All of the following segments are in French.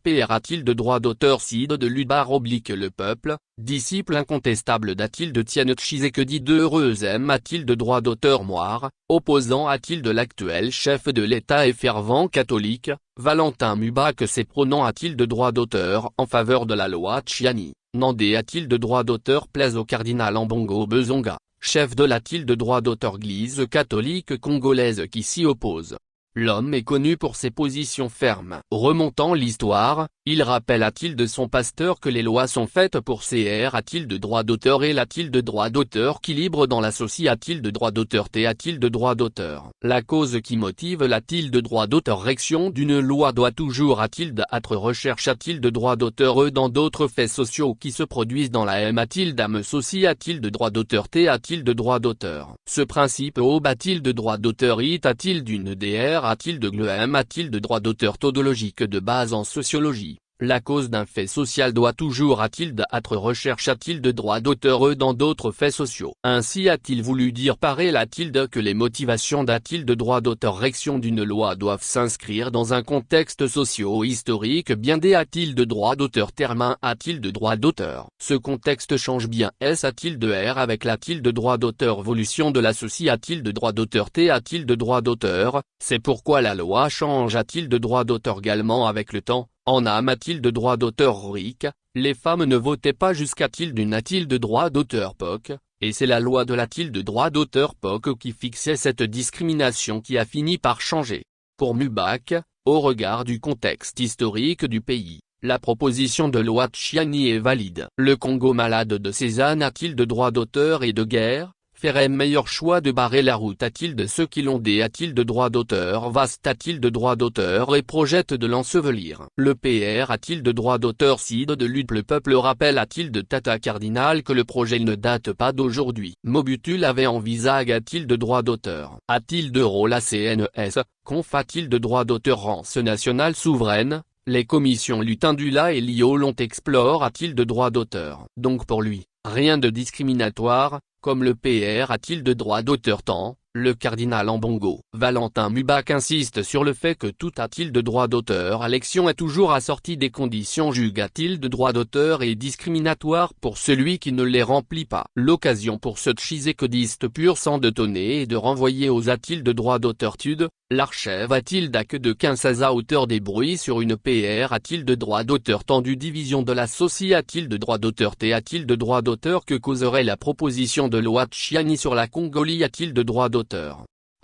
PR a-t-il de droit d'auteur Cide de Lubar oblique le peuple, disciple incontestable d'A-t-il de Tian Tshisekedi de Heureuse M a-t-il de droit d'auteur Moire, opposant a-t-il de l'actuel chef de l'État et fervent catholique, Valentin Mubak s'est pronon a-t-il de droit d'auteur en faveur de la loi Tchiani, Nandé a-t-il de droit d'auteur plaise au cardinal Ambongo Bezonga, chef de l'a-t-il de droit d'auteur Église catholique congolaise qui s'y oppose. L'homme est connu pour ses positions fermes. Remontant l'histoire, il rappelle a-t-il de son pasteur que les lois sont faites pour CR a-t-il de droit d'auteur et l'a-t-il de droit d'auteur qui libre dans l'associé a-t-il de droit d'auteur T a-t-il de droit d'auteur. La cause qui motive l'a-t-il de droit d'auteur réaction d'une loi doit toujours a-t-il d'être recherche a-t-il de droit d'auteur dans d'autres faits sociaux qui se produisent dans la M a-t-il d'âme aussi a-t-il de droit d'auteur T a-t-il de droit d'auteur. Ce principe O a-t-il de droit d'auteur IT a-t-il d'une DR a-t-il de GLEM a-t-il de droit d'auteur tautologique de base en sociologie. La cause d'un fait social doit toujours a-t-il d'être recherche a-t-il de droit d'auteur dans d'autres faits sociaux. Ainsi a-t-il voulu dire pareil a-t-il de que les motivations d'a-t-il de droit d'auteur réaction d'une loi doivent s'inscrire dans un contexte socio-historique bien dé a-t-il de droit d'auteur terme a-t-il de droit d'auteur. Ce contexte change bien S a-t-il de R avec l'a-t-il de droit d'auteur évolution de l'associé a-t-il de droit d'auteur T a-t-il de droit d'auteur, c'est pourquoi la loi change a-t-il de droit d'auteur également avec le temps. En âme a-t-il de droit d'auteur RIC, les femmes ne votaient pas jusqu'à-t-il d'une a-t-il de droit d'auteur POC, et c'est la loi de l'a-t-il de droit d'auteur POC qui fixait cette discrimination qui a fini par changer. Pour Mubak, au regard du contexte historique du pays, la proposition de loi Tchiani est valide. Le Congo malade de Cézanne a-t-il de droit d'auteur et de guerre? Ferait meilleur choix de barrer la route a-t-il de ceux qui l'ont des a-t-il de droit d'auteur vaste a-t-il de droit d'auteur et projette de l'ensevelir. Le PR a-t-il de droit d'auteur Cide de lutte le peuple rappelle a-t-il de Tata Cardinal que le projet ne date pas d'aujourd'hui. Mobutu avait envisage a-t-il de droit d'auteur. A-t-il de rôle à CNES, conf a-t-il de droit d'auteur rance nationale souveraine? Les commissions Lutindula et Lio l'ont explore a-t-il de droit d'auteur. Donc pour lui, rien de discriminatoire. Comme le PR a-t-il de droit d'auteur tant, le cardinal Ambongo. Valentin Mubak insiste sur le fait que tout a-t-il de droit d'auteur élection est toujours assorti des conditions jug a-t-il de droit d'auteur et discriminatoire pour celui qui ne les remplit pas. L'occasion pour ce tshisekidiste pur sang de tonner et de renvoyer aux a-t-il de droit d'auteur tude, l'archève a-t-il que de 15 à hauteur des bruits sur une PR a-t-il de droit d'auteur tendu division de la socie a-t-il de droit d'auteur T a-t-il de droit d'auteur que causerait la proposition de loi Tchiani sur la Congolie a-t-il de droit d'auteur.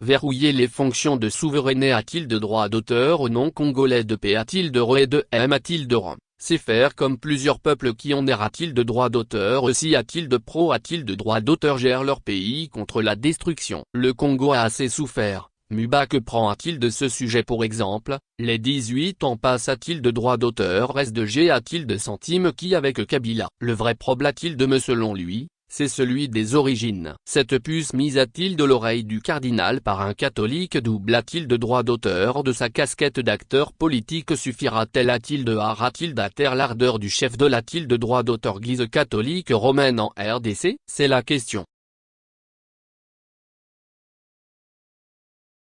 Verrouiller les fonctions de souveraineté a-t-il de droit d'auteur au nom congolais de P a-t-il de RE et de M a-t-il de RAN. C'est faire comme plusieurs peuples qui en aient a-t-il de droit d'auteur aussi a-t-il de pro a-t-il de droit d'auteur gère leur pays contre la destruction. Le Congo a assez souffert. Mubak prend a-t-il de ce sujet pour exemple, les 18 ans passent a-t-il de droit d'auteur reste de G a-t-il de centimes qui avec Kabila. Le vrai problème a-t-il de me selon lui, c'est celui des origines. Cette puce mise a-t-il de l'oreille du cardinal par un catholique double a-t-il de droit d'auteur de sa casquette d'acteur politique suffira-t-elle a-t-il de art a-t-il d'atteindre l'ardeur du chef de l'a-t-il de droit d'auteur guise catholique romaine en RDC? C'est la question.